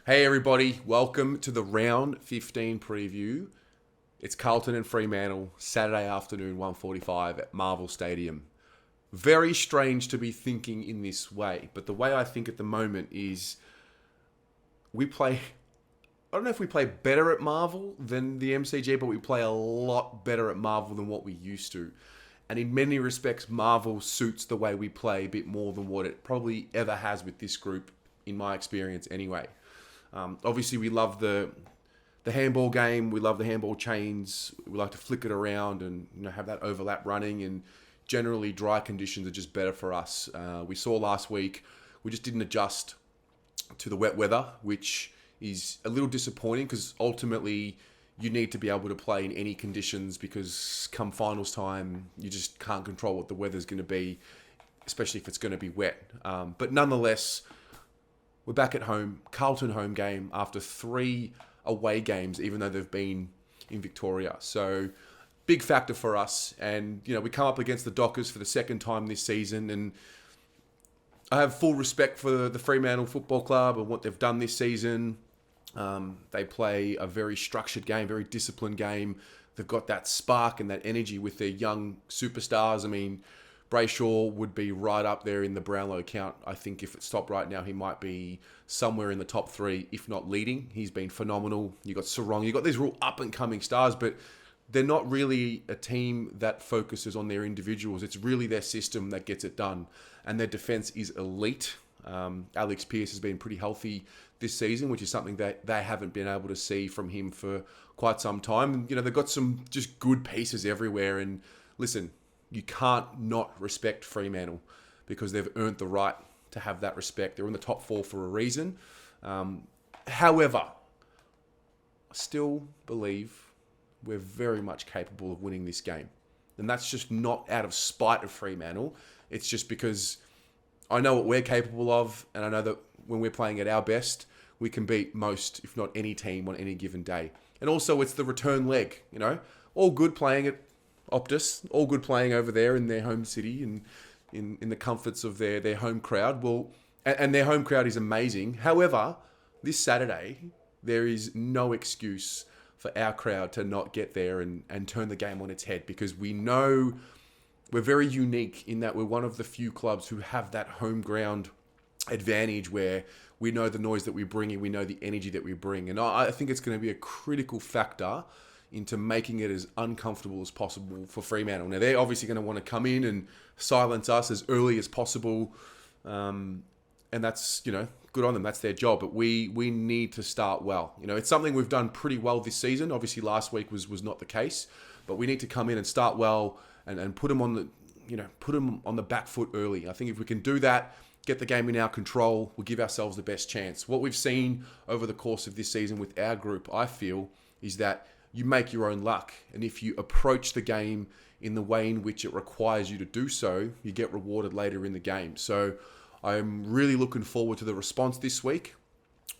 Hey everybody, welcome to the round 15 preview. It's Carlton and Fremantle, Saturday afternoon, 1:45 at Marvel Stadium. Very strange to be thinking in this way, but the way I think at the moment is we play, I don't know if we play better at Marvel than the MCG, but we play a lot better at Marvel than what we used to. And in many respects, Marvel suits the way we play a bit more than what it probably ever has with this group, in my experience anyway. Obviously, we love the handball game. We love the handball chains. We like to flick it around and have that overlap running. And generally, dry conditions are just better for us. We saw last week we just didn't adjust to the wet weather, which is a little disappointing because ultimately you need to be able to play in any conditions because come finals time, you just can't control what the weather's going to be, especially if it's going to be wet. But nonetheless, we're back at home, Carlton home game after 3 away games, even though they've been in Victoria. So big factor for us. And, we come up against the Dockers for the second time this season. And I have full respect for the Fremantle Football Club and what they've done this season. They play a very structured game, very disciplined game. They've got that spark and that energy with their young superstars. I mean, Brayshaw would be right up there in the Brownlow count. I think if it stopped right now, he might be somewhere in the top 3, if not leading. He's been phenomenal. You got Sarong. You got these real up-and-coming stars, but they're not really a team that focuses on their individuals. It's really their system that gets it done. And their defense is elite. Alex Pearce has been pretty healthy this season, which is something that they haven't been able to see from him for quite some time. And, they've got some just good pieces everywhere. And listen, you can't not respect Fremantle because they've earned the right to have that respect. They're in the top 4 for a reason. However, I still believe we're very much capable of winning this game. And that's just not out of spite of Fremantle. It's just because I know what we're capable of, and I know that when we're playing at our best, we can beat most, if not any team on any given day. And also, it's the return leg, all good playing at Optus, all good playing over there in their home city and in the comforts of their home crowd. Well, and their home crowd is amazing. However, this Saturday, there is no excuse for our crowd to not get there and turn the game on its head because we know we're very unique in that we're one of the few clubs who have that home ground advantage where we know the noise that we bring and we know the energy that we bring. And I think it's going to be a critical factor into making it as uncomfortable as possible for Fremantle. Now, they're obviously going to want to come in and silence us as early as possible. And that's, good on them. That's their job. But we need to start well. It's something we've done pretty well this season. Obviously, last week was not the case. But we need to come in and start well and put them on the back foot early. I think if we can do that, get the game in our control, we'll give ourselves the best chance. What we've seen over the course of this season with our group, I feel, is that you make your own luck. And if you approach the game in the way in which it requires you to do so, you get rewarded later in the game. So I'm really looking forward to the response this week.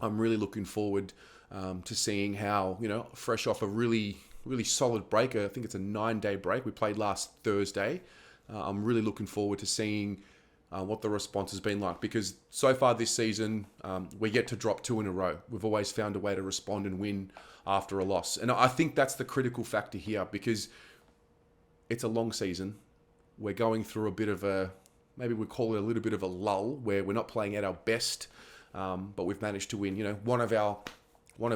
I'm really looking forward to seeing how, fresh off a really, really solid break. I think it's a 9-day break. We played last Thursday. I'm really looking forward to seeing what the response has been like because so far this season, we're yet to drop 2 in a row. We've always found a way to respond and win after a loss. And I think that's the critical factor here because it's a long season. We're going through a bit of maybe we call it a little bit of a lull where we're not playing at our best, but we've managed to win, one of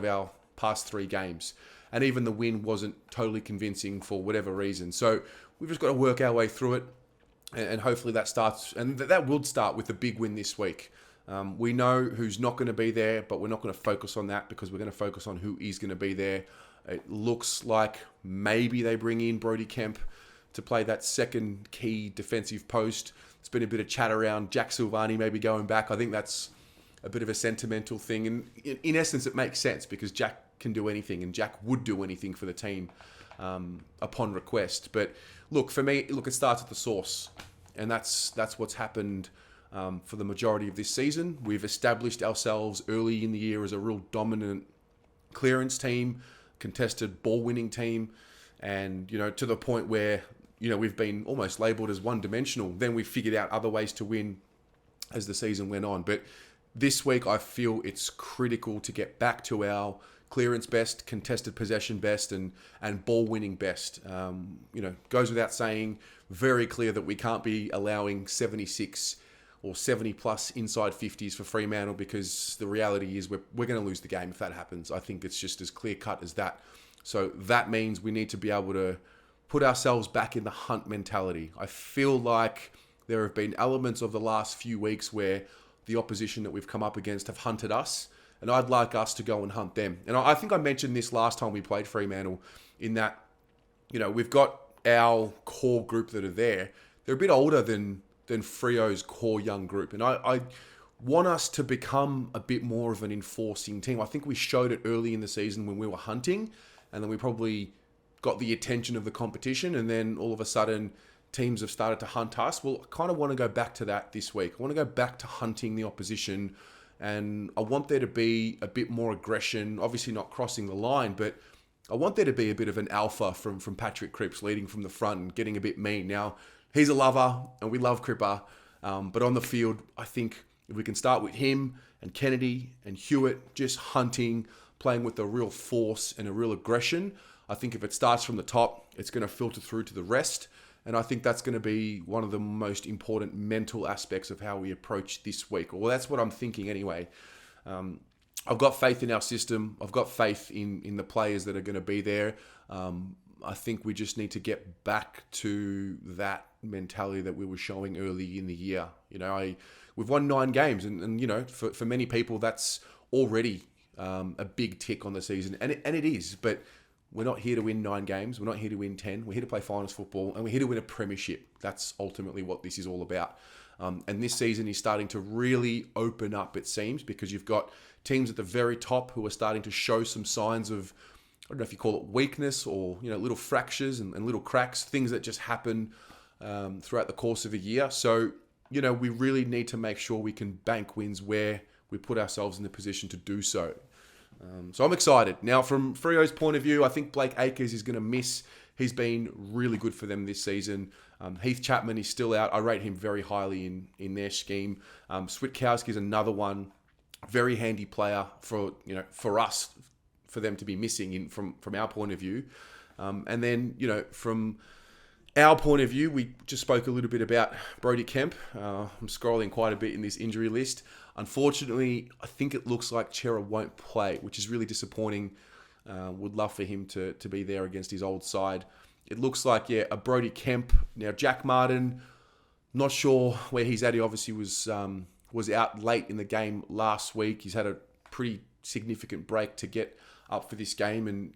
our past 3 games. And even the win wasn't totally convincing for whatever reason. So we've just got to work our way through it. And hopefully that starts, and that will start with a big win this week. We know who's not going to be there, but we're not going to focus on that because we're going to focus on who is going to be there. It looks like maybe they bring in Brodie Kemp to play that second key defensive post. There's been a bit of chat around Jack Silvani maybe going back. I think that's a bit of a sentimental thing. And in essence, it makes sense because Jack can do anything and Jack would do anything for the team upon request. But look, for me, it starts at the source. And that's what's happened for the majority of this season. We've established ourselves early in the year as a real dominant clearance team, contested ball-winning team, and, to the point where, we've been almost labelled as one-dimensional. Then we figured out other ways to win as the season went on. But This week, I feel it's critical to get back to our clearance best, contested possession best, and ball winning best. Goes without saying, very clear that we can't be allowing 76 or 70 plus inside 50s for Fremantle, because the reality is we're going to lose the game if that happens. I think it's just as clear cut as that. So that means we need to be able to put ourselves back in the hunt mentality. I feel like there have been elements of the last few weeks where the opposition that we've come up against have hunted us, and I'd like us to go and hunt them. And I think I mentioned this last time we played Fremantle, in that, we've got our core group that are there. They're a bit older than Freo's core young group. And I want us to become a bit more of an enforcing team. I think we showed it early in the season when we were hunting, and then we probably got the attention of the competition, and then all of a sudden teams have started to hunt us. Well, I kind of want to go back to that this week. I want to go back to hunting the opposition, and I want there to be a bit more aggression, obviously not crossing the line, but I want there to be a bit of an alpha from Patrick Cripps leading from the front and getting a bit mean. Now, he's a lover, and we love Cripper, but on the field, I think if we can start with him and Kennedy and Hewitt just hunting, playing with a real force and a real aggression, I think if it starts from the top, it's going to filter through to the rest. And I think that's going to be one of the most important mental aspects of how we approach this week. Well, that's what I'm thinking anyway. I've got faith in our system. I've got faith in the players that are going to be there. I think we just need to get back to that mentality that we were showing early in the year. We've won 9 games, and for many people, that's already a big tick on the season. And it is, but we're not here to win 9 games. We're not here to win 10. We're here to play finals football, and we're here to win a premiership. That's ultimately what this is all about. And this season is starting to really open up, it seems, because you've got teams at the very top who are starting to show some signs of, I don't know if you call it weakness or, little fractures and little cracks, things that just happen throughout the course of a year. So, we really need to make sure we can bank wins where we put ourselves in the position to do so. So I'm excited. Now, from Freo's point of view, I think Blake Acres is going to miss. He's been really good for them this season. Heath Chapman is still out. I rate him very highly in their scheme. Switkowski is another one. Very handy player for us, for them to be missing from our point of view. And then, from our point of view, we just spoke a little bit about Brodie Kemp. I'm scrolling quite a bit in this injury list. Unfortunately, I think it looks like Chera won't play, which is really disappointing. Would love for him to be there against his old side. It looks like, a Brodie Kemp. Now, Jack Martin, not sure where he's at. He obviously was out late in the game last week. He's had a pretty significant break to get up for this game, and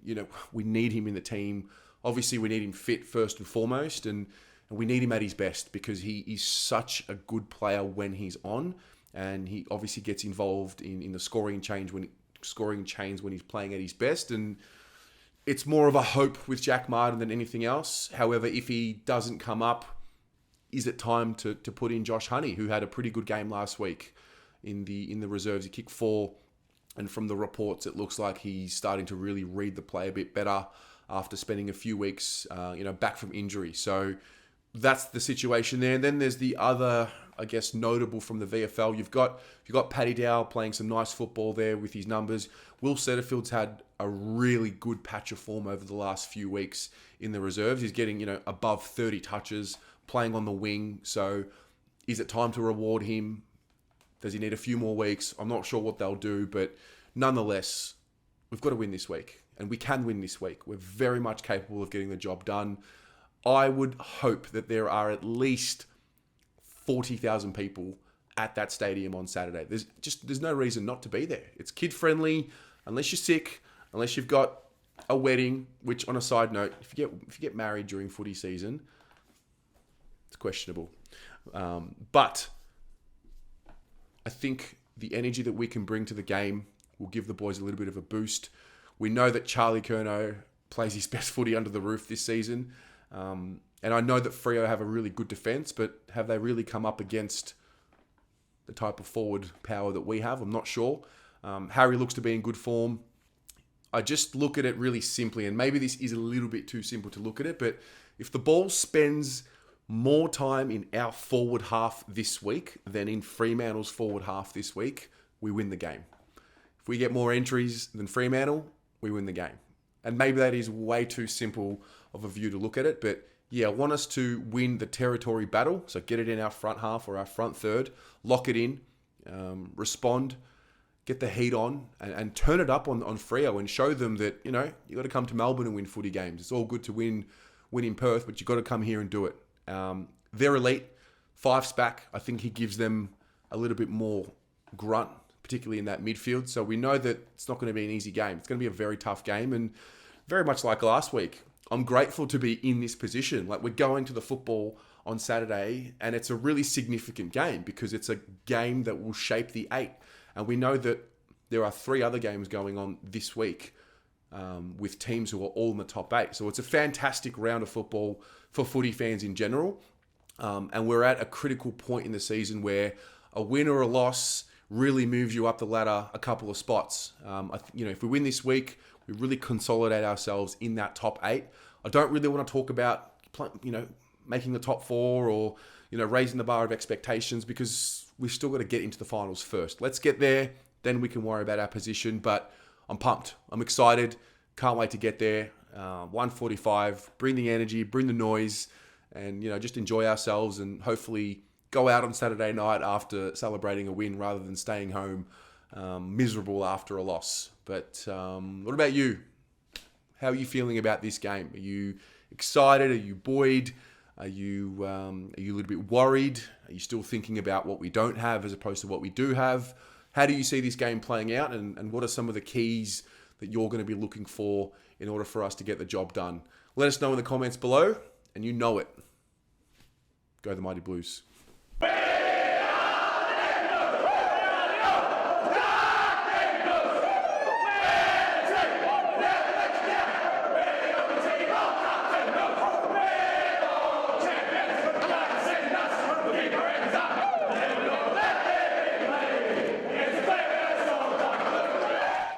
we need him in the team. Obviously, we need him fit first and foremost, and we need him at his best, because he is such a good player when he's on, and he obviously gets involved in the scoring chains when he's playing at his best. And it's more of a hope with Jack Martin than anything else. However, if he doesn't come up, is it time to put in Josh Honey, who had a pretty good game last week in the reserves? He kicked 4, and from the reports, it looks like he's starting to really read the play a bit better after spending a few weeks, back from injury. So that's the situation there. And then there's the other, I guess, notable from the VFL. You've got Paddy Dow playing some nice football there with his numbers. Will Setterfield's had a really good patch of form over the last few weeks in the reserves. He's getting, above 30 touches, playing on the wing. So is it time to reward him? Does he need a few more weeks? I'm not sure what they'll do, but nonetheless, we've got to win this week. And we can win this week. We're very much capable of getting the job done. I would hope that there are at least 40,000 people at that stadium on Saturday. There's no reason not to be there. It's kid friendly, unless you're sick, unless you've got a wedding. Which, on a side note, if you get married during footy season, it's questionable. But I think the energy that we can bring to the game will give the boys a little bit of a boost. We know that Charlie Curnow plays his best footy under the roof this season. And I know that Freo have a really good defence, but have they really come up against the type of forward power that we have? I'm not sure. Harry looks to be in good form. I just look at it really simply, and maybe this is a little bit too simple to look at it, but if the ball spends more time in our forward half this week than in Fremantle's forward half this week, we win the game. If we get more entries than Fremantle, we win the game. And maybe that is way too simple of a view to look at it, but yeah, I want us to win the territory battle. So get it in our front half or our front third, lock it in, respond, get the heat on, and turn it up on Freo and show them that, you got to come to Melbourne and win footy games. It's all good to win in Perth, but you've got to come here and do it. They're elite. Fife's back. I think he gives them a little bit more grunt, particularly in that midfield. So we know that it's not going to be an easy game. It's going to be a very tough game, and very much like last week, I'm grateful to be in this position. Like, we're going to the football on Saturday, and it's a really significant game because it's a game that will shape the 8. And we know that there are 3 other games going on this week with teams who are all in the top 8. So it's a fantastic round of football for footy fans in general. And we're at a critical point in the season where a win or a loss really moves you up the ladder a couple of spots. If we win this week, we really consolidate ourselves in that top 8. I don't really want to talk about, making the top 4 or, raising the bar of expectations, because we've still got to get into the finals first. Let's get there, then we can worry about our position. But I'm pumped. I'm excited. Can't wait to get there. 1:45, bring the energy, bring the noise, and, just enjoy ourselves and hopefully go out on Saturday night after celebrating a win rather than staying home miserable after a loss. But what about you? How are you feeling about this game? Are you excited? Are you buoyed? Are you a little bit worried? Are you still thinking about what we don't have as opposed to what we do have? How do you see this game playing out? And what are some of the keys that you're going to be looking for in order for us to get the job done? Let us know in the comments below, and you know it. Go the Mighty Blues.